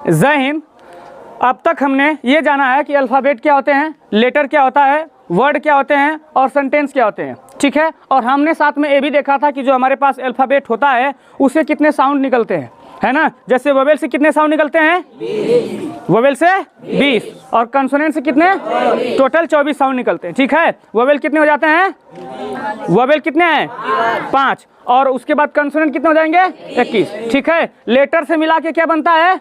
जय हिंद। अब तक हमने ये जाना है कि अल्फ़ाबेट क्या होते हैं, लेटर क्या होता है, वर्ड क्या होते हैं और सेंटेंस क्या होते हैं, ठीक है। और हमने साथ में ये भी देखा था कि जो हमारे पास अल्फ़ाबेट होता है उससे कितने साउंड निकलते हैं, है ना। जैसे वोवेल से कितने साउंड निकलते हैं, 20। वोवेल से 20 और कंसोनेंट से कितने, टोटल 24 साउंड निकलते हैं, ठीक है। वोवेल कितने हो जाते हैं, वोवेल कितने हैं, 5। और उसके बाद कंसोनेंट कितने हो जाएंगे, 21, ठीक है। लेटर से मिला के क्या बनता है,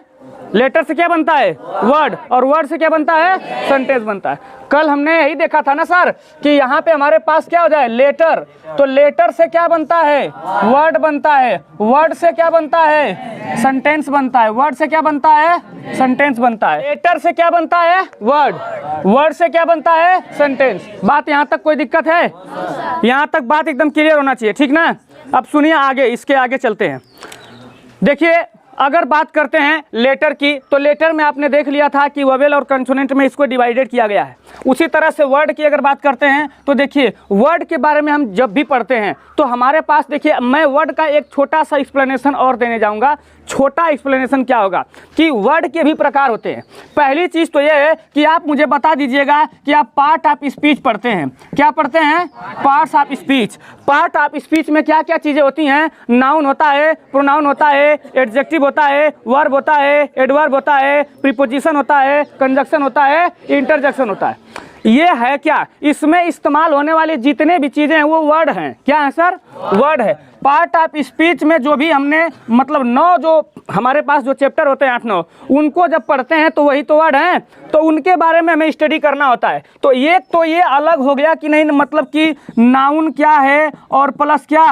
लेटर से क्या बनता है, वर्ड, और वर्ड से क्या बनता है, सेंटेंस बनता है। कल हमने यही देखा था ना सर कि यहाँ पे हमारे पास क्या हो जाए, लेटर, तो लेटर से क्या बनता है, वर्ड बनता है, वर्ड से क्या बनता है, सेंटेंस बनता है, वर्ड से क्या बनता है, सेंटेंस बनता है। लेटर से क्या बनता है, वर्ड, वर्ड से क्या बनता है, सेंटेंस। बात यहाँ तक कोई दिक्कत है, यहाँ तक बात एकदम क्लियर होना चाहिए, ठीक ना। अब सुनिए आगे, इसके आगे चलते हैं। देखिए अगर बात करते हैं लेटर की, तो लेटर में आपने देख लिया था कि वोवेल और कंसोनेंट में इसको डिवाइडेड किया गया है। उसी तरह से वर्ड की अगर बात करते हैं तो देखिए वर्ड के बारे में हम जब भी पढ़ते हैं तो हमारे पास, देखिए मैं वर्ड का एक छोटा सा एक्सप्लेनेशन और देने जाऊंगा। छोटा एक्सप्लेनेशन क्या होगा कि वर्ड के भी प्रकार होते हैं। पहली चीज़ तो ये है कि आप मुझे बता दीजिएगा कि आप पार्ट ऑफ स्पीच पढ़ते हैं, क्या पढ़ते हैं, parts of speech. Part of speech में क्या क्या चीज़ें होती हैं, नाउन होता है, प्रोनाउन होता है, एडजेक्टिव होता है, वर्ब होता है, एडवर्ब होता है, प्रीपोजिशन होता है, कंजक्शन होता है, इंटरजेक्शन होता है। ये है क्या, इसमें इस्तेमाल होने वाली जितने भी चीज़ें हैं वो वर्ड हैं। क्या है सर, वर्ड है। पार्ट ऑफ स्पीच में जो भी हमने मतलब 9 जो हमारे पास जो चैप्टर होते हैं 8-9, उनको जब पढ़ते हैं तो वही तो वर्ड हैं, तो उनके बारे में हमें स्टडी करना होता है। तो ये अलग हो गया कि नहीं, मतलब कि नाउन क्या है और प्लस क्या,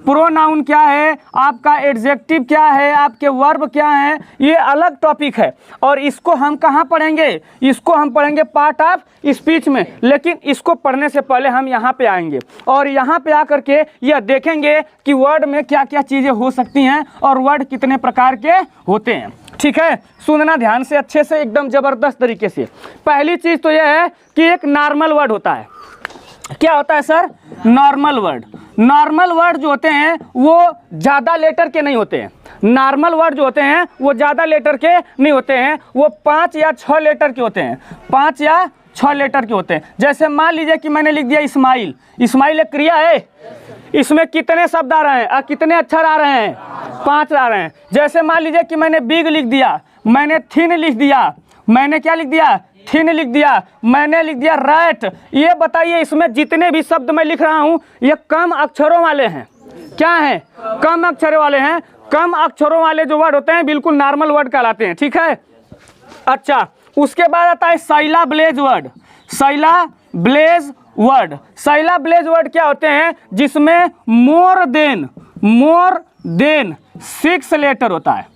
प्रोनाउन क्या है, आपका एडजेक्टिव क्या है, आपके वर्ब क्या है, ये अलग टॉपिक है। और इसको हम कहाँ पढ़ेंगे, इसको हम पढ़ेंगे पार्ट ऑफ स्पीच में। लेकिन इसको पढ़ने से पहले हम यहाँ पे आएंगे और यहाँ पे आकर के यह देखेंगे कि वर्ड में क्या क्या चीज़ें हो सकती हैं और वर्ड कितने प्रकार के होते हैं, ठीक है। सुनना ध्यान से, अच्छे से, एकदम ज़बरदस्त तरीके से। पहली चीज़ तो यह है कि एक नॉर्मल वर्ड होता है। क्या होता है sir, normal word. Normal word जो होते हैं वो ज़्यादा लेटर के नहीं होते हैं। नॉर्मल वर्ड जो होते हैं वो ज़्यादा लेटर के नहीं होते हैं, वो 5 या 6 लेटर के होते हैं, 5 या 6 लेटर के होते हैं। जैसे मान लीजिए कि मैंने लिख दिया इस्माइल। इस्माइल एक क्रिया है, इसमें कितने शब्द आ रहे हैं और कितने अक्षर आ रहे हैं, 5 आ रहे हैं। जैसे मान लीजिए कि मैंने बिग लिख दिया, मैंने थिन लिख दिया, मैंने क्या लिख दिया, थिन लिख दिया, मैंने लिख दिया रैट। ये बताइए इसमें जितने भी शब्द मैं लिख रहा हूँ ये कम अक्षरों वाले हैं। क्या हैं, कम अक्षरों वाले हैं। कम अक्षरों वाले जो वर्ड होते हैं बिल्कुल नॉर्मल वर्ड कहलाते हैं, ठीक है। अच्छा, उसके बाद आता है साइलाब्लेज word. Syllables word, syllables word क्या होते हैं, जिसमें मोर देन 6 लेटर होता है।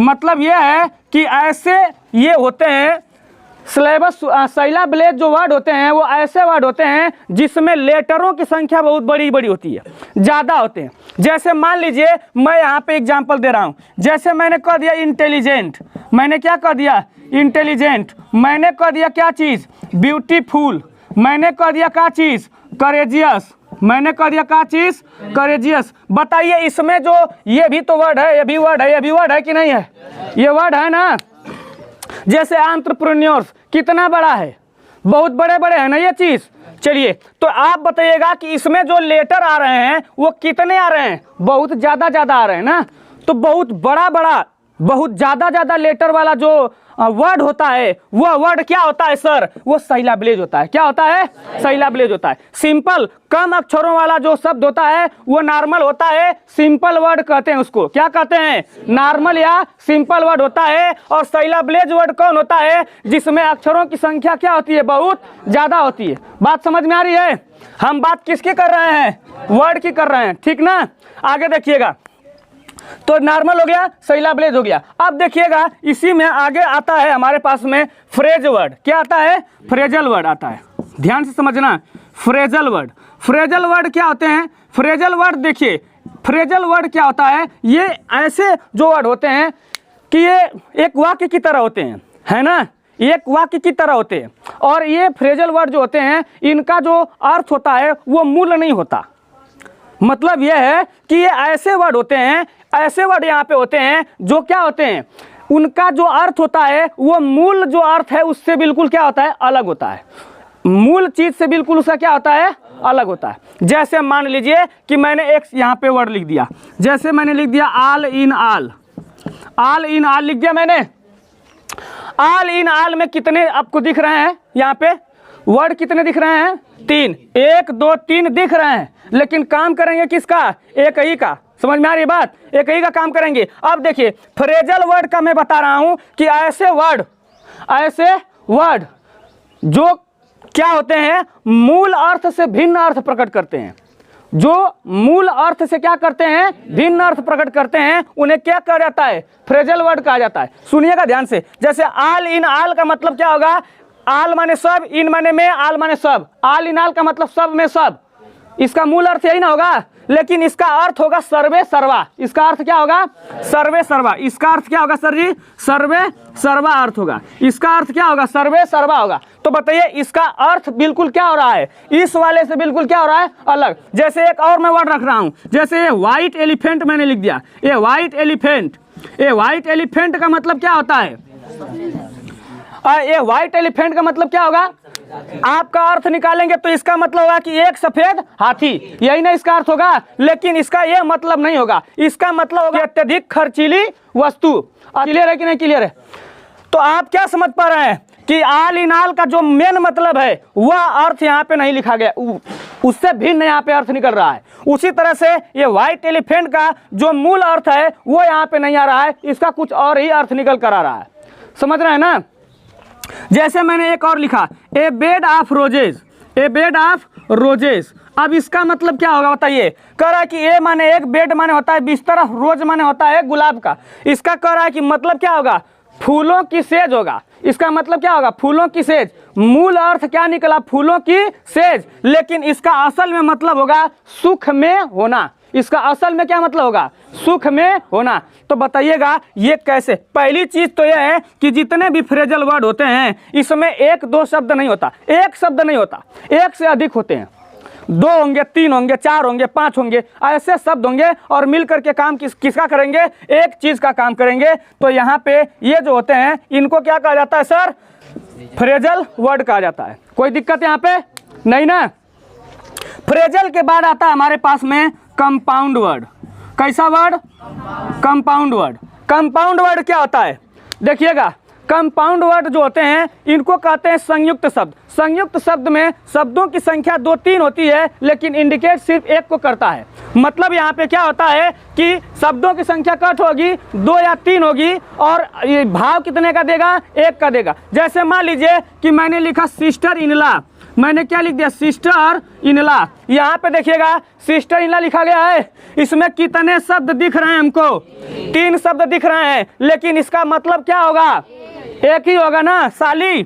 मतलब यह है कि ऐसे ये होते हैं सिलेबस। साइलाब्लेज जो वर्ड होते हैं वो ऐसे वर्ड होते हैं जिसमें लेटरों की संख्या बहुत बड़ी बड़ी होती है, ज़्यादा होते हैं। जैसे मान लीजिए मैं यहाँ पे एग्जांपल दे रहा हूँ। जैसे मैंने कह दिया इंटेलिजेंट, मैंने क्या कह दिया, इंटेलिजेंट। मैंने कह दिया क्या चीज़, ब्यूटीफुल। मैंने कह दिया क्या चीज़, करेजियस। मैंने कह दिया क्या चीज़, करेजियस। बताइए इसमें जो ये भी तो वर्ड है, ये भी वर्ड है, ये भी वर्ड है कि नहीं है, ये वर्ड है ना। जैसे एंटरप्रेन्योर्स कितना बड़ा है, बहुत बड़े बड़े हैं ना ये चीज़। चलिए तो आप बताइएगा कि इसमें जो लेटर आ रहे हैं वो कितने आ रहे हैं, बहुत ज़्यादा आ रहे हैं ना। तो बहुत बड़ा बहुत ज़्यादा लेटर वाला जो वर्ड होता है वह वर्ड क्या होता है सर, वो साइलाब्लेज होता है। क्या होता है, साइलाब्लेज होता है। सिंपल कम अक्षरों वाला जो शब्द होता है वो नॉर्मल होता है, सिंपल वर्ड कहते हैं उसको। क्या कहते हैं, नॉर्मल या सिंपल वर्ड होता है। और साइलाब्लेज वर्ड कौन होता है, जिसमें अक्षरों की संख्या क्या होती है, बहुत ज़्यादा होती है। बात समझ में आ रही है, हम बात किसकी कर रहे हैं, वर्ड की कर रहे हैं, ठीक ना। आगे देखिएगा, तो नॉर्मल हो गया, साइलाब्लेज हो गया। अब देखिएगा इसी में आगे आता है हमारे पास में फ्रेज वर्ड। क्या आता है, फ्रेजल वर्ड आता है। ध्यान से समझना, फ्रेजल वर्ड। फ्रेजल वर्ड क्या होते हैं, फ्रेजल वर्ड देखिए, फ्रेजल वर्ड क्या होता है, ये ऐसे जो वर्ड होते हैं कि ये एक वाक्य की तरह होते हैं, है ना, एक वाक्य की तरह होते हैं। और ये फ्रेजल वर्ड जो होते हैं इनका जो अर्थ होता है वो मूल नहीं होता। मतलब यह है कि ये ऐसे वर्ड होते हैं, ऐसे वर्ड यहाँ पे होते हैं जो क्या होते हैं, उनका जो अर्थ होता है वो मूल जो अर्थ है उससे बिल्कुल क्या होता है, अलग होता है। मूल चीज से बिल्कुल उसका क्या होता है, अलग होता है। जैसे मान लीजिए कि मैंने एक यहाँ पे वर्ड लिख दिया, जैसे मैंने लिख दिया all in all, all in all लिख दिया मैंने। ऑल इन ऑल में कितने आपको दिख रहे हैं, यहाँ पे वर्ड कितने दिख रहे हैं, 3, 1 2 3 दिख रहे हैं, लेकिन काम करेंगे किसका, एक ही का। समझ में आ रही बात, एक ही का काम करेंगे। अब देखिए फ्रेजल वर्ड का मैं बता रहा हूं कि ऐसे वर्ड जो क्या होते हैं, मूल अर्थ से भिन्न अर्थ प्रकट करते हैं, जो मूल अर्थ से क्या करते हैं, भिन्न अर्थ प्रकट करते हैं, उन्हें क्या कहा जाता है, फ्रेजल वर्ड कहा जाता है। सुनिएगा ध्यान से, जैसे ऑल इन ऑल का मतलब क्या होगा, ऑल माने सब, इन माने में, ऑल माने सब, ऑल इन ऑल का मतलब सब में सब, इसका मूल अर्थ यही ना होगा, लेकिन इसका अर्थ होगा सर्वे सर्वा। इसका अर्थ क्या होगा, सर्वे सर्वा। इसका अर्थ क्या होगा सर जी, सर्वे सर्वा अर्थ होगा। इसका अर्थ क्या होगा, सर्वे सर्वा होगा। तो बताइए इसका अर्थ बिल्कुल क्या हो रहा है, इस वाले से बिल्कुल क्या हो रहा है, अलग। जैसे एक और मैं वर्ड रख रहा हूं, जैसे ये व्हाइट एलिफेंट मैंने लिख दिया, ये व्हाइट एलिफेंट। ये व्हाइट एलिफेंट का मतलब क्या होता है, ये व्हाइट एलिफेंट का मतलब क्या होगा, आपका अर्थ निकालेंगे तो इसका मतलब होगा कि एक सफेद हाथी, यही ना इसका अर्थ होगा। लेकिन इसका यह मतलब नहीं होगा, इसका मतलब होगा अत्यधिक खर्चीली वस्तु। क्लियर है कि नहीं, क्लियर है। तो आप क्या समझ पा रहे हैं कि ऑल इन ऑल का जो मेन मतलब है वह अर्थ यहाँ पे नहीं लिखा गया, उससे भिन्न यहाँ पे अर्थ निकल रहा है। उसी तरह से ये व्हाइट एलिफेंट का जो मूल अर्थ है वो यहाँ पे नहीं आ रहा है, इसका कुछ और ही अर्थ निकल कर आ रहा है। समझ रहे हैं ना। जैसे मैंने एक और लिखा, a bed of roses, a bed of roses. अब इसका मतलब क्या होगा बताइए, कह रहा है कि ए माने एक, बेड माने होता है बिस्तर, रोज माने होता है गुलाब का। इसका कह रहा है कि मतलब क्या होगा, फूलों की सेज होगा। इसका मतलब क्या होगा, फूलों की सेज। मूल अर्थ क्या निकला, फूलों की सेज, लेकिन इसका असल में मतलब होगा सुख में होना। इसका असल में क्या मतलब होगा, सुख में होना। तो बताइएगा ये कैसे। पहली चीज तो यह है कि जितने भी फ्रेजल वर्ड होते हैं इसमें 1 2 शब्द नहीं होता, एक शब्द नहीं होता, एक से अधिक होते हैं। 2 होंगे, 3 होंगे, 4 होंगे, 5 होंगे, ऐसे शब्द होंगे और मिल करके काम किसका करेंगे, एक चीज का काम करेंगे। तो यहाँ पे ये जो होते हैं इनको क्या कहा जाता है सर, फ्रेजल वर्ड कहा जाता है। कोई दिक्कत यहाँ पे नहीं ना। फ्रेजल के बाद आता है हमारे पास में कंपाउंड वर्ड। कैसा word, compound word. Compound word क्या होता है, देखिएगा कंपाउंड वर्ड जो होते हैं इनको कहते हैं संयुक्त शब्द। संयुक्त शब्द में शब्दों की संख्या 2 3 होती है, लेकिन इंडिकेट सिर्फ एक को करता है। मतलब यहाँ पे क्या होता है कि शब्दों की संख्या कट होगी, 2 या 3 होगी, और ये भाव कितने का देगा, 1 का देगा। जैसे मान लीजिए कि मैंने लिखा सिस्टर इन लॉ, मैंने क्या लिख दिया, सिस्टर इन लॉ। यहाँ पे देखिएगा सिस्टर इन लॉ लिखा गया है, इसमें कितने शब्द दिख रहे हैं हमको, 3 शब्द दिख रहे हैं, लेकिन इसका मतलब क्या होगा, एक ही होगा ना, साली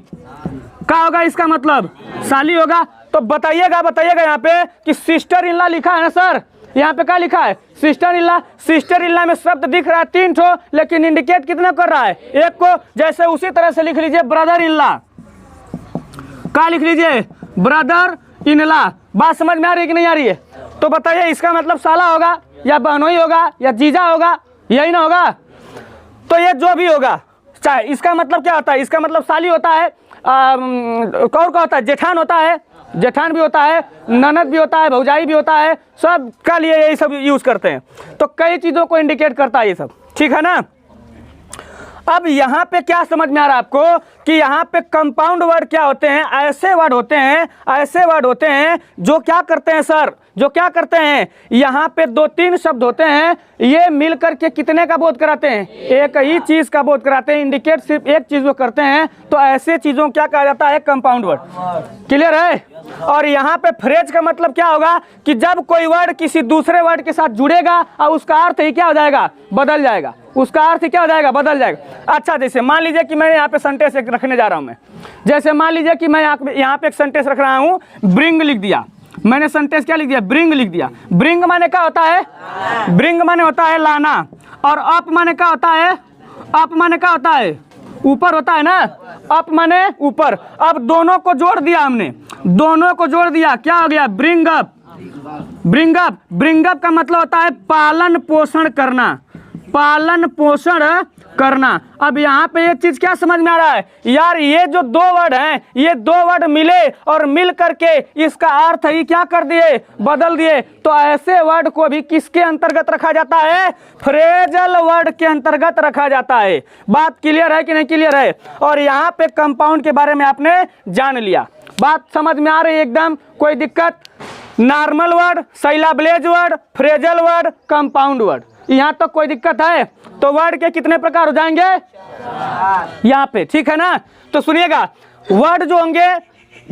का होगा, इसका मतलब साली होगा। तो बताइएगा यहाँ पे कि सिस्टर इन लॉ लिखा है ना सर, यहाँ पे क्या लिखा है, sister in law. Sister in law में शब्द दिख रहा है 3 ठो, लेकिन इंडिकेट कितना कर रहा है, 1 को। जैसे उसी तरह से लिख लीजिए ब्रदर इन लॉ, क्या लिख लीजिए, ब्रदर इन लॉ। बात समझ में आ रही है कि नहीं आ रही है। तो बताइए इसका मतलब साला होगा या बहनोई होगा या जीजा होगा, यही ना होगा। तो ये जो भी होगा, चाहे इसका मतलब क्या होता है, इसका मतलब साली होता है, कौर का होता है, जेठान होता है, जेठान भी होता है, ननद भी होता है, भौजाई भी होता है, सब का लिए यही सब यूज करते हैं। तो कई चीज़ों को इंडिकेट करता है ये सब, ठीक है ना। अब यहाँ पे क्या समझ में आ रहा है आपको कि यहाँ पे कंपाउंड वर्ड क्या होते हैं, ऐसे वर्ड होते हैं, ऐसे वर्ड होते हैं जो क्या करते हैं सर, जो क्या करते हैं, यहाँ पे 2 3 शब्द होते हैं, ये मिल करके कितने का बोध कराते हैं, एक ही चीज का बोध कराते हैं, इंडिकेट सिर्फ एक चीज को करते हैं। तो ऐसे चीजों क्या कहा जाता है, कंपाउंड वर्ड। क्लियर है। और यहाँ पे फ्रेज का मतलब क्या होगा कि जब कोई वर्ड किसी दूसरे वर्ड के साथ जुड़ेगा और उसका अर्थ ही क्या हो जाएगा, बदल जाएगा, उसका अर्थ क्या हो जाएगा, बदल जाएगा। अच्छा जैसे मान लीजिए कि मैं यहाँ पे सेंटेंस एक रखने जा रहा हूँ मैं, जैसे मान लीजिए कि मैं यहाँ पे एक सेंटेंस रख रहा हूँ, ब्रिंग लिख दिया मैंने, सेंटेंस क्या लिख दिया, ब्रिंग लिख दिया। ब्रिंग माने क्या होता है, ब्रिंग माने होता है लाना, और अप माने क्या होता है, अप माने क्या होता है, ऊपर होता है ना, अप माने ऊपर। अब दोनों को जोड़ दिया हमने, दोनों को जोड़ दिया, क्या हो गया, bring up. Bring up, bring up का मतलब होता है पालन पोषण करना, पालन पोषण करना। अब यहाँ पे ये चीज क्या समझ में आ रहा है यार, ये जो दो वर्ड हैं, ये दो वर्ड मिले और मिल करके इसका अर्थ ही क्या कर दिए, बदल दिए। तो ऐसे वर्ड को भी किसके अंतर्गत रखा जाता है, फ्रेजल वर्ड के अंतर्गत रखा जाता है। बात क्लियर है कि नहीं क्लियर है। और यहाँ पे कंपाउंड के बारे में आपने जान लिया, बात समझ में आ रही है एकदम, कोई दिक्कत। Normal word, syllables word, phrasal word, compound word, यहाँ तक कोई दिक्कत है। तो वर्ड के कितने प्रकार हो जाएंगे यहाँ पे, ठीक है ना। तो सुनिएगा, वर्ड जो होंगे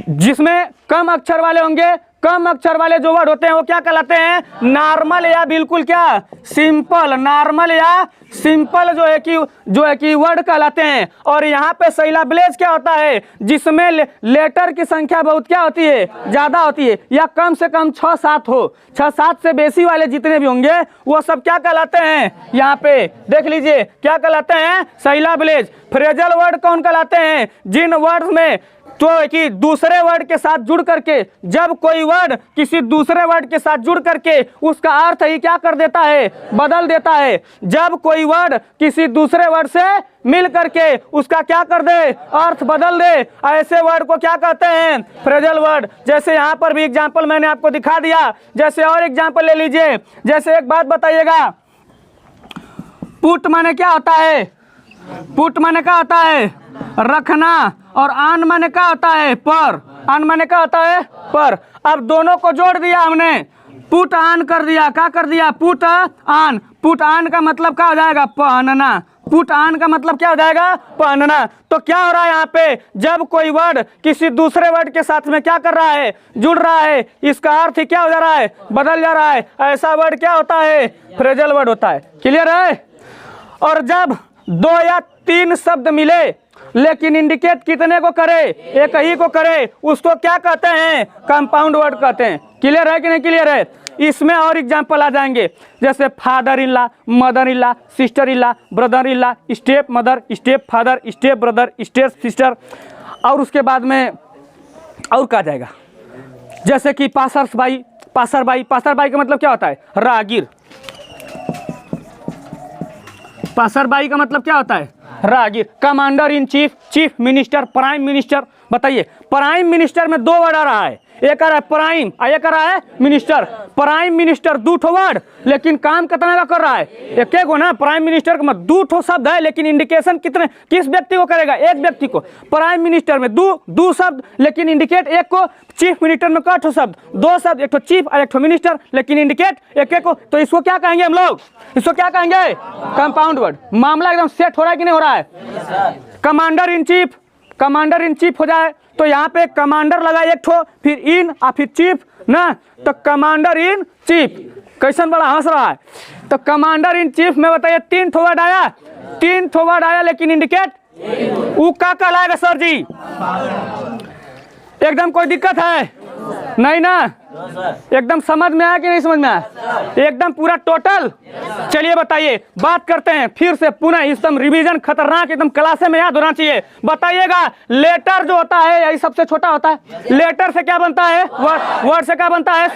जिसमें कम अक्षर वाले होंगे, कम अक्षर वाले जो वर्ड होते हैं वो क्या कहलाते हैं, नॉर्मल या बिल्कुल क्या सिंपल, नॉर्मल या सिंपल जो है कि वर्ड कहलाते हैं। और यहाँ पे साइलाब्लेज क्या होता है, जिसमें लेटर की संख्या बहुत क्या होती है, ज्यादा होती है, या कम से कम 6-7 हो, 6-7 से बेसी वाले जितने भी होंगे वो सब क्या कहलाते हैं, यहाँ पे देख लीजिए क्या कहलाते हैं, साइलाब्लेज। फ्रेजल वर्ड कौन कहलाते हैं, जिन वर्ड में तो कि दूसरे वर्ड के साथ जुड़ करके, जब कोई वर्ड किसी दूसरे वर्ड के साथ जुड़ करके उसका अर्थ ही क्या कर देता है, बदल देता है। जब कोई वर्ड किसी दूसरे वर्ड से मिल करके उसका क्या कर दे, अर्थ बदल दे, ऐसे वर्ड को क्या कहते हैं, फ्रेजल वर्ड। जैसे यहाँ पर भी एग्जाम्पल मैंने आपको दिखा दिया, जैसे और एग्जाम्पल ले लीजिए। जैसे एक बात बताइएगा, पुट माने क्या होता है, पुट माने क्या होता है, रखना, और आन माने क्या होता है, पर, आन माने क्या होता है, पर। अब दोनों को जोड़ दिया हमने, पुट आन कर दिया, क्या कर दिया, पुट आन। पुट आन का मतलब क्या हो जाएगा, पहनना। पुट आन का मतलब क्या हो जाएगा, पहनना। तो क्या हो रहा है यहाँ पे, जब कोई वर्ड किसी दूसरे वर्ड के साथ में क्या कर रहा है, जुड़ रहा है, इसका अर्थ ही क्या हो जा रहा है, बदल जा रहा है। ऐसा वर्ड क्या होता है, फ्रेजल वर्ड होता है। क्लियर है। और जब 2 या 3 शब्द मिले लेकिन इंडिकेट कितने को करे, एक ही को करे, उसको क्या कहते हैं, कंपाउंड वर्ड कहते हैं। क्लियर है कि नहीं क्लियर है। इसमें और एग्जांपल आ जाएंगे, जैसे father in law, mother in law, sister in law, brother in law, step mother, step father, step brother, step sister. और उसके बाद में और कहा जाएगा, जैसे कि passers by, passer by. Passer by का मतलब क्या होता है, राहगीर। पासर बाई का मतलब क्या होता है, राहगीर। Commander in chief, chief minister, prime minister. बताइए, प्राइम मिनिस्टर में 2 वर्ड आ रहा है, एक आ रहा है प्राइम और एक आ रहा है मिनिस्टर। प्राइम मिनिस्टर 2 ठो वर्ड, लेकिन काम कितना का कर रहा है, एक एक ना। प्राइम मिनिस्टर का 2 ठो शब्द है, लेकिन इंडिकेशन कितने, किस व्यक्ति को करेगा, एक व्यक्ति को। प्राइम मिनिस्टर में 2 शब्द, लेकिन इंडिकेट एक को। चीफ मिनिस्टर में क्या ठो शब्द, 2 शब्द, एक ठो चीफ और एक ठो मिनिस्टर, लेकिन इंडिकेट एक एक को। तो इसको क्या कहेंगे हम लोग, इसको क्या कहेंगे, कंपाउंड वर्ड। मामला एकदम सेट हो रहा है कि नहीं हो रहा है। Commander in chief, commander in chief हो जाए तो यहाँ पे कमांडर लगा एक ठो, फिर इन और फिर चीफ ना, तो कमांडर इन चीफ। कैसन बड़ा हंस रहा है। तो कमांडर इन चीफ में बताइए 3 ठो वर्ड आया, 3 ठो वर्ड आया, लेकिन इंडिकेट वो क्या कहलाएगा सर जी, एकदम कोई दिक्कत है नहीं ना, एकदम समझ में आया कि नहीं समझ में आया, एकदम पूरा टोटल। चलिए बताइए, बात करते हैं फिर से पुनः, एकदम रिवीजन खतरनाक, एकदम क्लासे में याद होना चाहिए। बताइएगा, लेटर जो होता है यही सबसे छोटा होता है। लेटर से क्या बनता है, वर्ड। वर्ड से क्या बनता है,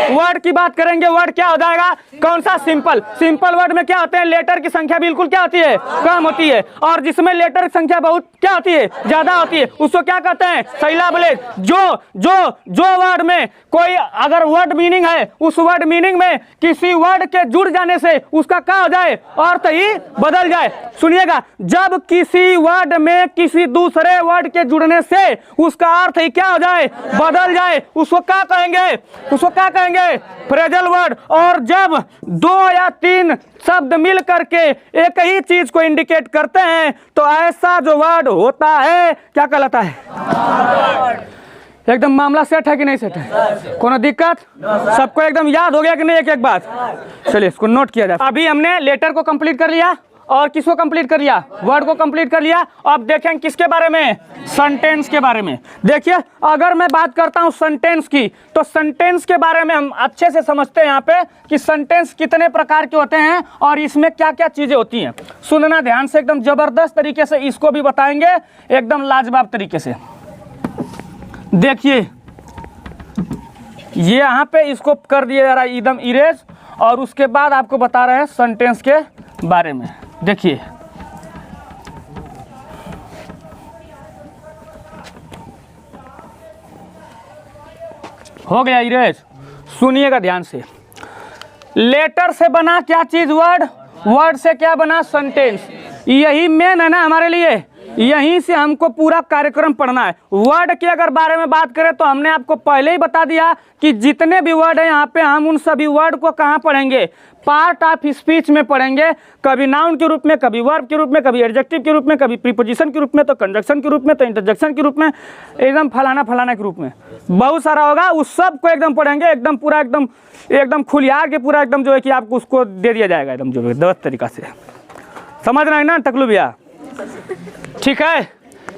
वर्ड की बात करेंगे। वर्ड क्या हो जाएगा, कौन सा, सिंपल। सिंपल वर्ड में क्या होते हैं, लेटर की संख्या बिल्कुल क्या होती है, कम होती है। और जिसमें लेटर की संख्या बहुत क्या होती है, ज्यादा होती है, उसको क्या कहते हैं, साइलाब्लेज। जो वर्ड में कोई अगर वर्ड मीनिंग है, उस वर्ड मीनिंग में किसी वर्ड के जुड़ जाने से उसका क्या हो जाए, अर्थ ही बदल जाए। सुनिएगा, जब किसी वर्ड में किसी दूसरे वर्ड के जुड़ने से उसका अर्थ ही क्या हो जाए, बदल जाए, उसको क्या कहेंगे, उसको क्या कहेंगे, फ्रेजल वर्ड। और जब 2 या 3 शब्द मिल करके एक ही चीज को इंडिकेट करते हैं तो ऐसा जो वर्ड होता है क्या कहलाता है। एकदम मामला सेट है कि नहीं सेट है, कोनो दिक्कत, सबको एकदम याद हो गया कि नहीं, एक एक बात। चलिए इसको नोट किया जाए। अभी हमने लेटर को कंप्लीट कर लिया और किसको कंप्लीट कर लिया, वर्ड को कंप्लीट कर लिया। अब देखें किसके बारे में, सेंटेंस के बारे में। देखिए, अगर मैं बात करता हूं सेंटेंस की, तो सेंटेंस के बारे में हम अच्छे से समझते हैं यहाँ पे कि सेंटेंस कितने प्रकार के होते हैं और इसमें क्या क्या चीजें होती हैं। सुनना ध्यान से, एकदम जबरदस्त तरीके से इसको भी बताएंगे, एकदम लाजवाब तरीके से। देखिए, ये यहाँ पे इसको कर दिया जा रहा है एकदम इरेज, और उसके बाद आपको बता रहे हैं सेंटेंस के बारे में। देखिए, हो गया इरेज। सुनिएगा ध्यान से, लेटर से बना क्या चीज? वर्ड। वर्ड से क्या बना? सेंटेंस। यही मेन है ना हमारे लिए, यहीं से हमको पूरा कार्यक्रम पढ़ना है। वर्ड के अगर बारे में बात करें तो हमने आपको पहले ही बता दिया कि जितने भी वर्ड हैं यहाँ पे हम उन सभी वर्ड को कहाँ पढ़ेंगे? पार्ट ऑफ स्पीच में पढ़ेंगे। कभी नाउन के रूप में, कभी वर्ब के रूप में, कभी एडजेक्टिव के रूप में, कभी प्रीपोजिशन के रूप में, तो कंजक्शन के रूप में, तो इंटरजेक्शन के रूप में, एकदम फलाना फलाना के रूप में बहुत सारा होगा। उस सब को एकदम पढ़ेंगे, एकदम पूरा एकदम खुलियार के पूरा एकदम जो है कि आपको उसको दे दिया जाएगा एकदम जो व्यवस्थित तरीका से। समझ रहे हैं ना टकलू भैया? ठीक है,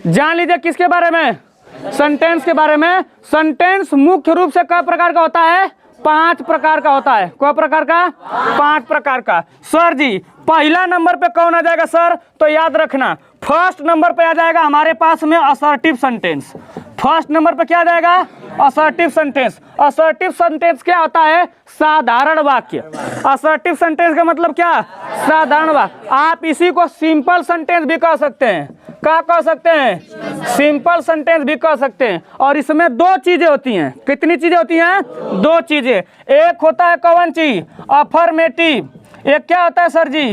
जान लीजिए किसके बारे में? सेंटेंस के बारे में। सेंटेंस मुख्य रूप से कई प्रकार का होता है? 5 प्रकार का होता है। कई प्रकार का? 5 प्रकार का। सर जी पहला नंबर पे कौन आ जाएगा सर? तो याद रखना, फर्स्ट नंबर पे आ जाएगा हमारे पास में असर्टिव सेंटेंस। फर्स्ट नंबर पे क्या आ जाएगा? Assertive sentence. असर्टिव सेंटेंस क्या होता है? साधारण वाक्य। असर्टिव सेंटेंस का मतलब क्या? साधारण वाक्य। आप इसी को सिंपल सेंटेंस भी कह सकते हैं। क्या कह सकते हैं? सिंपल सेंटेंस भी कह सकते हैं। और इसमें 2 चीजें होती हैं। कितनी चीजें होती हैं? 2 चीजें। एक होता है कौन चीज? अफर्मेटिव। एक क्या होता है सर जी?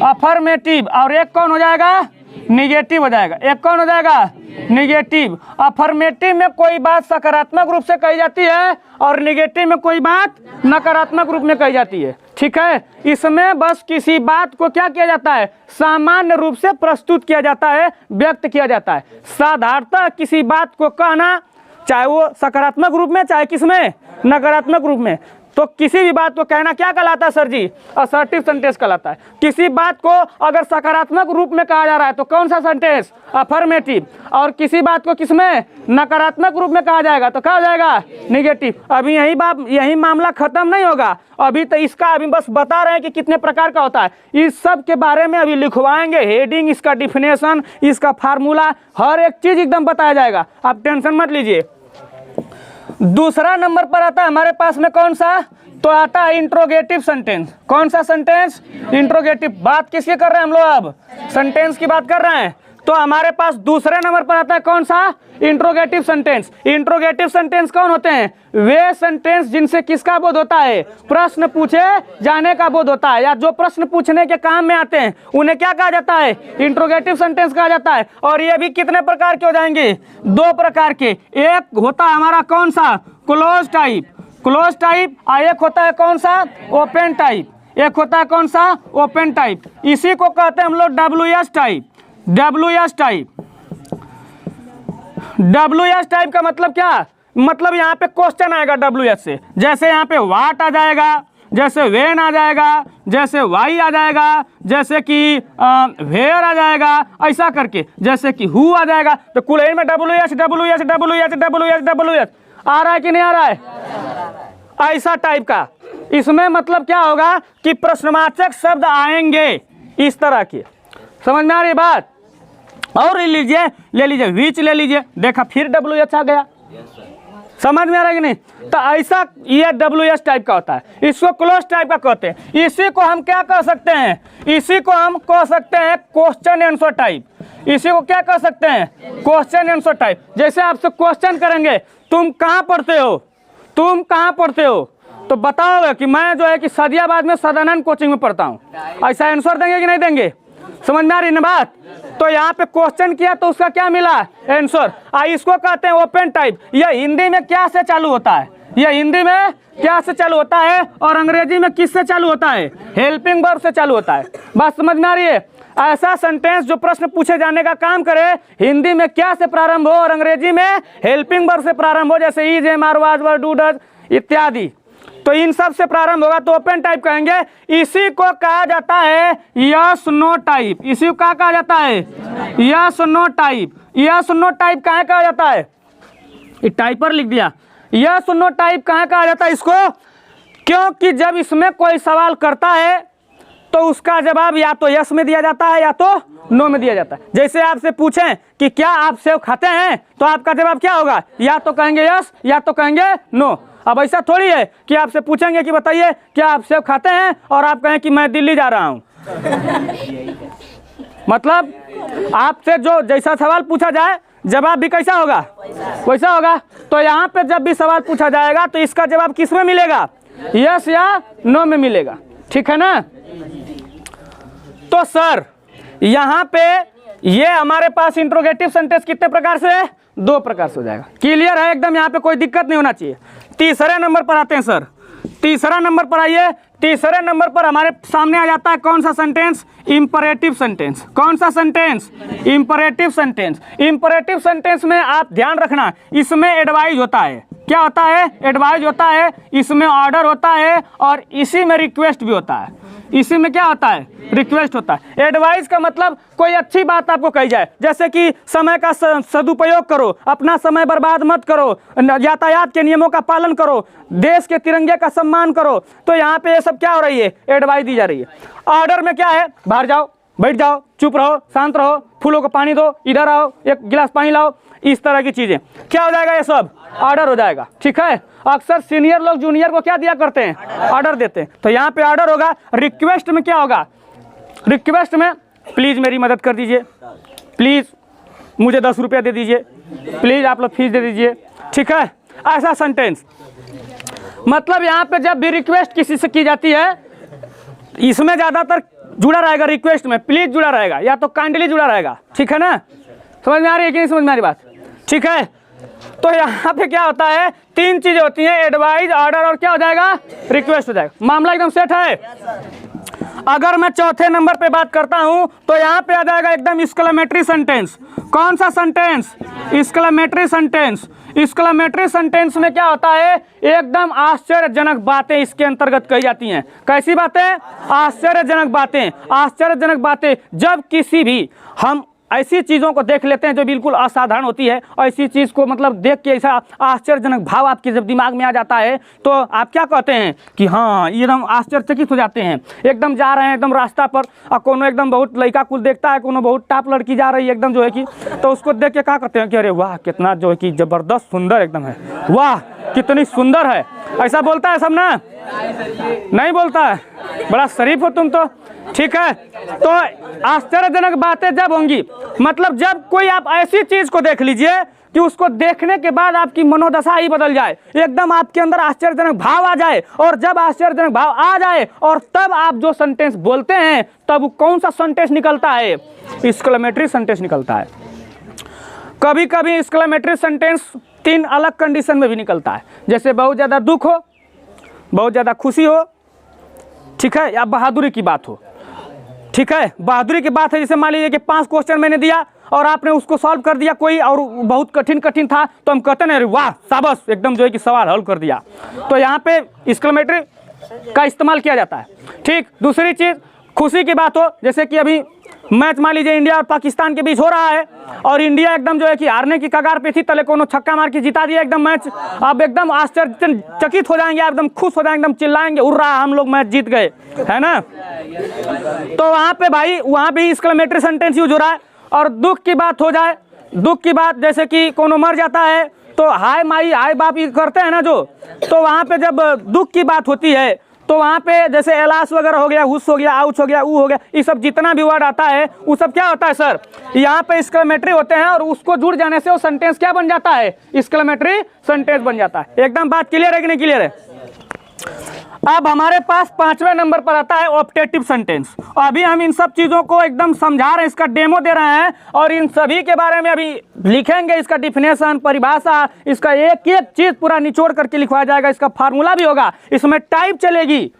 अफर्मेटिव। और एक कौन हो जाएगा? निगेटिव हो जाएगा। एक कौन हो जाएगा? निगेटिव। अफर्मेटिव में कोई बात सकारात्मक रूप से कही जाती है और निगेटिव में कोई बात नकारात्मक रूप में कही जाती है। ठीक है, इसमें बस किसी बात को क्या किया जाता है? सामान्य रूप से प्रस्तुत किया जाता है, व्यक्त किया जाता है। साधारणतः किसी बात को कहना, चाहे वो सकारात्मक रूप में चाहे किसमें नकारात्मक रूप में, तो किसी भी बात को कहना क्या कहलाता है सर जी? असर्टिव सेंटेंस कहलाता है। किसी बात को अगर सकारात्मक रूप में कहा जा रहा है तो कौन सा सेंटेंस? अफर्मेटिव। और किसी बात को किसमें नकारात्मक रूप में कहा जाएगा तो क्या हो जाएगा? निगेटिव। अभी यही मामला खत्म नहीं होगा, अभी तो इसका अभी बस बता रहे हैं कि कितने प्रकार का होता है। इस सब के बारे में अभी लिखवाएंगे, हेडिंग, इसका डिफिनेशन, इसका फार्मूला, हर एक चीज एकदम बताया जाएगा, आप टेंशन मत लीजिए। दूसरा नंबर पर आता है हमारे पास में कौन सा? तो आता है इंट्रोगेटिव सेंटेंस। कौन सा सेंटेंस? इंट्रोगेटिव। बात किसकी कर रहे हैं हम लोग? अब सेंटेंस की बात कर रहे हैं। तो हमारे पास दूसरे नंबर पर आता है कौन सा? Interrogative sentence. इंट्रोगेटिव सेंटेंस कौन होते हैं? वे सेंटेंस जिनसे किसका बोध होता है? प्रश्न पूछे जाने का बोध होता है, या जो प्रश्न पूछने के काम में आते हैं उन्हें क्या कहा जाता है? इंट्रोगेटिव सेंटेंस कहा जाता है। और ये भी कितने प्रकार के हो जाएंगे? 2 प्रकार के। एक होता है हमारा कौन सा? Close type. Close type. और एक होता है कौन सा? Open type. एक होता है कौन सा? Open type. इसी को कहते हैं हम लोग WS type. WS type. WS type का मतलब क्या? मतलब यहाँ पे क्वेश्चन आएगा WS से। जैसे यहाँ पे व्हाट आ जाएगा, जैसे व्हेन आ जाएगा, जैसे वाई आ जाएगा, जैसे कि वेयर आ जाएगा, ऐसा करके, जैसे कि हु आ जाएगा। तो कुल में WS WS WS WS WS आ रहा है कि नहीं आ रहा है? ऐसा टाइप का। इसमें मतलब क्या होगा कि प्रश्नवाचक शब्द आएंगे इस तरह के। समझ में आ रही बात? और ले लीजिए विच ले लीजिए, देखा फिर WH आ गया। समझ में आ रहा है कि नहीं? तो ऐसा ये WS टाइप का होता है। इसको क्लोज टाइप का कहते हैं। इसी को हम क्या कह सकते हैं? इसी को हम कह सकते हैं क्वेश्चन आंसर टाइप। इसी को क्या कह सकते हैं? Question answer type. जैसे आपसे क्वेश्चन करेंगे, तुम कहाँ पढ़ते हो? तुम कहाँ पढ़ते हो? तो बताओगे कि मैं जो है कि सदियाबाद में सदानंद कोचिंग में पढ़ता हूँ। ऐसा आंसर देंगे कि नहीं देंगे? समझ में आ रही ना बात? तो यहाँ पे क्वेश्चन किया तो उसका क्या मिला? आंसर। इसको कहते हैं ओपन टाइप। यह हिंदी में क्या से चालू होता है? यह हिंदी में क्या से चालू होता है और अंग्रेजी में किस से चालू होता है? हेल्पिंग वर्ब से चालू होता है। बात समझ में आ रही है? ऐसा सेंटेंस जो प्रश्न पूछे जाने का काम करे, हिंदी में क्या से प्रारंभ हो और अंग्रेजी में हेल्पिंग वर्ब से प्रारंभ हो, जैसे is, am, are, was, were, do, does इत्यादि। तो इन सब से प्रारंभ होगा तो ओपन टाइप कहेंगे। इसी को कहा जाता है यस नो टाइप। इसी को क्या कहा जाता है? Yes no type. Yes no type कहाँ कहा जाता है? टाइपर लिख दिया। यस नो टाइप कहाँ कहा जाता है इसको? क्योंकि जब इसमें कोई सवाल करता है तो उसका जवाब या तो यस में दिया जाता है या तो नो में दिया जाता है। जैसे आपसे पूछें कि क्या आप सेव खाते हैं, तो आपका जवाब क्या होगा? या तो कहेंगे यस या तो कहेंगे नो। अब ऐसा थोड़ी है कि आपसे पूछेंगे कि बताइए क्या आप सेव खाते हैं और आप कहें कि मैं दिल्ली जा रहा हूं। मतलब आपसे जो जैसा सवाल पूछा जाए जवाब भी कैसा होगा, वैसा होगा। तो यहाँ पे जब भी सवाल पूछा जाएगा तो इसका जवाब किस में मिलेगा, यस या नो में मिलेगा, ठीक है ना। तो सर यहाँ पे ये हमारे पास इंट्रोगेटिव सेंटेंस कितने प्रकार से है, 2 प्रकार से हो जाएगा। क्लियर है एकदम, यहाँ पे कोई दिक्कत नहीं होना चाहिए। तीसरे नंबर पर आते हैं सर, तीसरा नंबर पर आइए। तीसरे नंबर पर हमारे सामने आ जाता है कौन सा सेंटेंस, इंपरेटिव सेंटेंस। कौन सा sentence, imperative sentence. Imperative sentence में आप ध्यान रखना, इसमें एडवाइज होता है। क्या होता है, एडवाइज होता है, इसमें ऑर्डर होता है और इसी में रिक्वेस्ट भी होता है। इसी में क्या होता है, रिक्वेस्ट होता है। एडवाइस का मतलब कोई अच्छी बात आपको कही जाए, जैसे कि समय का सदुपयोग करो, अपना समय बर्बाद मत करो, यातायात के नियमों का पालन करो, देश के तिरंगे का सम्मान करो। तो यहाँ पे ये सब क्या हो रही है, एडवाइस दी जा रही है। ऑर्डर में क्या है, बाहर जाओ, बैठ जाओ, चुप रहो, शांत रहो, फूलों को पानी दो, इधर आओ, एक गिलास पानी लाओ, इस तरह की चीजें क्या हो जाएगा, ये सब ऑर्डर हो जाएगा, ठीक है। अक्सर सीनियर लोग जूनियर को क्या दिया करते हैं, ऑर्डर देते हैं। तो यहाँ पे ऑर्डर होगा। रिक्वेस्ट में क्या होगा, रिक्वेस्ट में प्लीज मेरी मदद कर दीजिए, प्लीज मुझे 10 रुपया दे दीजिए, प्लीज आप लोग फीस दे दीजिए, ठीक है। ऐसा सेंटेंस मतलब यहाँ पे जब भी रिक्वेस्ट किसी से की जाती है, इसमें ज्यादातर जुड़ा रहेगा, रिक्वेस्ट में प्लीज जुड़ा रहेगा या तो काइंडली जुड़ा रहेगा, ठीक है ना। समझ में आ रही है कि नहीं समझ में आ रही बात, ठीक है। तो यहाँ पे क्या होता है, 3 चीजें होती हैं, एडवाइज, ऑर्डर और क्या हो जाएगा, रिक्वेस्ट हो जाएगा। मामला एकदम सेट है। अगर मैं चौथे नंबर पे बात करता हूं तो यहाँ पे आ जाएगा एकदम एक्सक्लेमेटरी सेंटेंस। कौन सा sentence, exclamatory sentence. Exclamatory sentence में क्या होता है, एकदम आश्चर्यजनक बातें इसके अंतर्गत कही जाती हैं। कैसी बातें, आश्चर्यजनक बातें। आश्चर्यजनक बातें जब किसी भी हम ऐसी चीज़ों को देख लेते हैं जो बिल्कुल असाधारण होती है, ऐसी चीज़ को मतलब देख के ऐसा आश्चर्यजनक भाव आपके जब दिमाग में आ जाता है तो आप क्या कहते हैं कि हाँ एकदम आश्चर्यचकित हो जाते हैं। एकदम जा रहे हैं एकदम रास्ता पर और कोनो एकदम बहुत लड़का कुल देखता है, कोनो बहुत टॉप लड़की जा रही है एकदम जो है कि, तो उसको देख के क्या करते हैं कि अरे वाह कितना जो है कि ज़बरदस्त सुंदर एकदम है, वाह कितनी सुंदर है, ऐसा बोलता है सब ना, नहीं बोलता है, बड़ा शरीफ हो तुम तो, ठीक है। तो आश्चर्यजनक बातें जब होंगी, मतलब जब कोई आप ऐसी चीज को देख लीजिए कि उसको देखने के बाद आपकी मनोदशा ही बदल जाए, एकदम आपके अंदर आश्चर्यजनक भाव आ जाए, और जब आश्चर्यजनक भाव आ जाए और तब आप जो सेंटेंस बोलते हैं तब कौन सा सेंटेंस निकलता है, एक्सक्लेमेटरी सेंटेंस निकलता है। कभी कभी एक्सक्लेमेटरी सेंटेंस 3 अलग कंडीशन में भी निकलता है, जैसे बहुत ज़्यादा दुख हो, बहुत ज़्यादा खुशी हो, ठीक है, या बहादुरी की बात हो, ठीक है। बहादुरी की बात है, जैसे मान लीजिए कि 5 क्वेश्चन मैंने दिया और आपने उसको सॉल्व कर दिया कोई, और बहुत कठिन था तो हम कहते हैं वाह शाबाश एकदम जो है कि सवाल हल कर दिया। तो यहाँ पे एक्सक्लेमेटरी का इस्तेमाल किया जाता है, ठीक। दूसरी चीज़ खुशी की बात हो, जैसे कि अभी मैच मान लीजिए इंडिया और पाकिस्तान के बीच हो रहा है और इंडिया एकदम जो है कि हारने की कगार पे थी, तले कोनो छक्का मार के जिता दिया एकदम मैच। अब एकदम आश्चर्यचकित हो जाएंगे, एकदम खुश हो जाएंगे, एकदम चिल्लाएंगे उर्रा हम लोग मैच जीत गए, है ना। तो वहाँ पे भाई वहाँ भी एक्सक्लेमेटरी सेंटेंस यूज हो रहा है। और दुख की बात हो जाए, दुख की बात जैसे कि कोनो मर जाता है तो हाय माई हाय बाप ये करते हैं ना जो, तो वहाँ पे जब दुख की बात होती है तो वहाँ पे जैसे एलास वगैरह हो गया, हुस हो गया, आउच हो गया, ऊ हो गया, ये सब जितना भी वर्ड आता है वो सब क्या होता है सर, यहाँ पे एक्सक्लेमेटरी होते हैं और उसको जुड़ जाने से वो सेंटेंस क्या बन जाता है, एक्सक्लेमेटरी सेंटेंस बन जाता है। एकदम बात क्लियर है कि नहीं क्लियर है। अब हमारे पास 5वें नंबर पर आता है ऑप्टेटिव सेंटेंस। अभी हम इन सब चीज़ों को एकदम समझा रहे हैं, इसका डेमो दे रहे हैं और इन सभी के बारे में अभी लिखेंगे, इसका डिफिनेशन, परिभाषा, इसका एक एक चीज़ पूरा निचोड़ करके लिखवाया जाएगा, इसका फार्मूला भी होगा, इसमें टाइप चलेगी,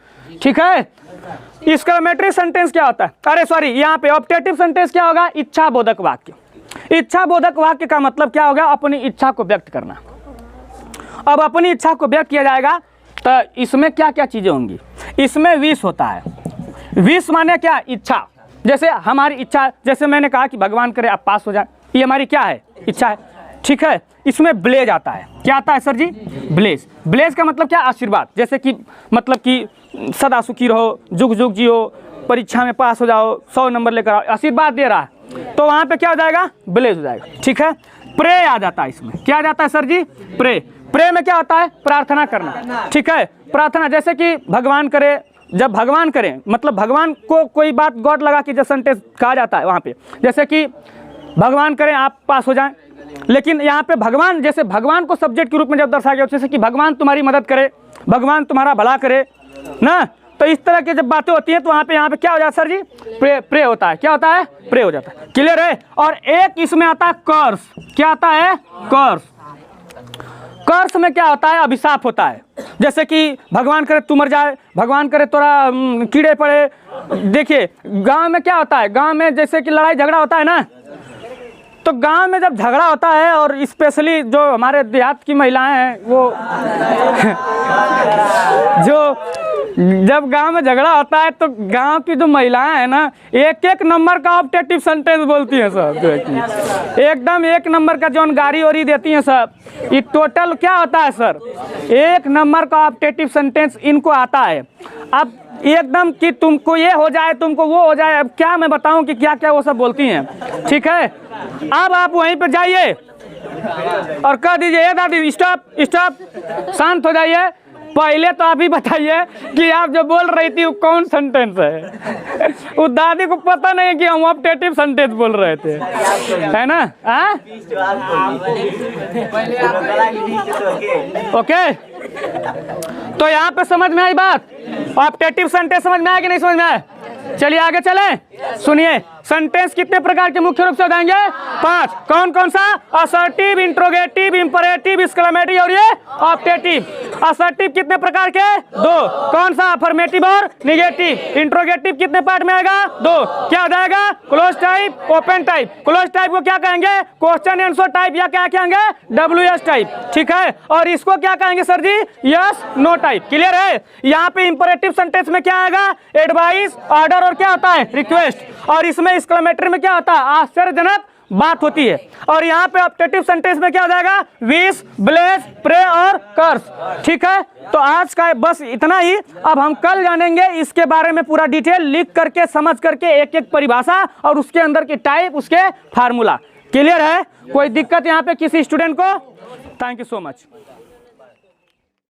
ठीक है। एक्सक्लेमेटरी सेंटेंस क्या होता है, अरे सॉरी यहाँ पे ऑप्टेटिव सेंटेंस क्या होगा, इच्छा बोधक वाक्य। इच्छा बोधक वाक्य का मतलब क्या होगा, अपनी इच्छा को व्यक्त करना। अब अपनी इच्छा को व्यक्त किया जाएगा तो इसमें क्या क्या चीज़ें होंगी, इसमें विश होता है। विश माने क्या, इच्छा। जैसे हमारी इच्छा, जैसे मैंने कहा कि भगवान करे आप पास हो जाए, ये हमारी क्या है, इच्छा है, ठीक है। इसमें ब्लेज आता है, क्या आता है सर जी, ब्लेज। ब्लेज का मतलब क्या, आशीर्वाद, जैसे कि मतलब कि सदा सुखी रहो, जुग जुग जियो, परीक्षा में पास हो जाओ, 100 नंबर लेकर आओ, आशीर्वाद दे रहा है, तो वहाँ पे क्या हो जाएगा, ब्लेज हो जाएगा, ठीक है। प्रे आ जाता है, इसमें क्या आ जाता है सर जी, प्रे। प्रे में क्या होता है, प्रार्थना करना, ठीक है, प्रार्थना। जैसे कि भगवान करे जब भगवान करें, मतलब भगवान को कोई बात गॉड लगा कि जब सेंटेंस कहा जाता है वहाँ पे, जैसे कि भगवान करें आप पास हो जाएं, लेकिन यहाँ पे भगवान, जैसे भगवान को सब्जेक्ट के रूप में जब दर्शाया गया, जैसे कि भगवान तुम्हारी मदद करे, भगवान तुम्हारा भला करे ना, तो इस तरह की जब बातें होती हैं तो वहाँ पे क्या हो जाता है सर जी, प्रे होता है। क्या होता है? प्रे हो जाता है। क्लियर है? और एक इसमें आता है कर्स। क्या आता है? कर्स। कर्स में क्या होता है? अभिशाप होता है। जैसे कि भगवान करे तू मर जाए, भगवान करे तोरा कीड़े पड़े। देखिए गांव में क्या होता है, गांव में जैसे कि लड़ाई झगड़ा होता है ना, तो गांव में जब झगड़ा होता है और स्पेशली जो हमारे देहात की महिलाएं हैं वो जो जब गांव में झगड़ा होता है तो गांव की जो महिलाएं हैं ना, एक एक नंबर का ऑप्टेटिव सेंटेंस बोलती हैं सब, एकदम एक नंबर का जो गाड़ी ओरी देती हैं सब। ये टोटल क्या होता है सर, एक नंबर का ऑप्टेटिव सेंटेंस इनको आता है। अब एकदम कि तुमको ये हो जाए, तुमको वो हो जाए, अब क्या मैं बताऊं कि क्या क्या वो सब बोलती हैं। ठीक है, अब आप वहीं पर जाइए और कह दीजिए दादी स्टॉप स्टॉप, शांत हो जाइए। पहले तो आप ही बताइए कि आप जो बोल रही थी वो कौन सेंटेंस है। उस दादी को पता नहीं कि हम ऑप्टेटिव सेंटेंस बोल रहे थे, है ना? ओके, तो यहाँ पे समझ में आई बात? ऑप्टेटिव सेंटेंस समझ में आया कि नहीं समझ में आया? चलिए आगे चलें। सुनिए, सेंटेंस कितने प्रकार के मुख्य रूप से बताएंगे? 5। कौन कौन सा? असर्टिव, इंट्रोगेटिव, इंपरेटिव, एक्सक्लेमेटरी और ये ऑप्टेटिव। असर्टिव कितने प्रकार के? 2। कौन सा? अफर्मेटिव और निगेटिव। इंट्रोगेटिव कितने पार्ट में आएगा? 2। क्या हो जाएगा? Close type, open type. Close type को क्या कहेंगे? क्वेश्चन आंसर टाइप, या क्या कहेंगे? WS type. ठीक है, और इसको क्या कहेंगे sir ji? Yes no type. Clear है? यहाँ पे इंपरेटिव सेंटेंस में क्या आएगा? एडवाइस, ऑर्डर और क्या होता है? रिक्वेस्ट। और इसमें एक्सक्लेमेटरी में क्या होता है? आश्चर्यजनक बात होती है। और यहाँ पे ऑप्टेटिव सेंटेंस में क्या हो जाएगा? विश, ब्लेस, प्रे और कर्स। ठीक है, तो आज का बस इतना ही। अब हम कल जानेंगे इसके बारे में पूरा डिटेल, लिख करके समझ करके एक एक परिभाषा और उसके अंदर की टाइप, उसके फार्मूला। क्लियर है? कोई दिक्कत यहाँ पे किसी स्टूडेंट को? Thank you so much.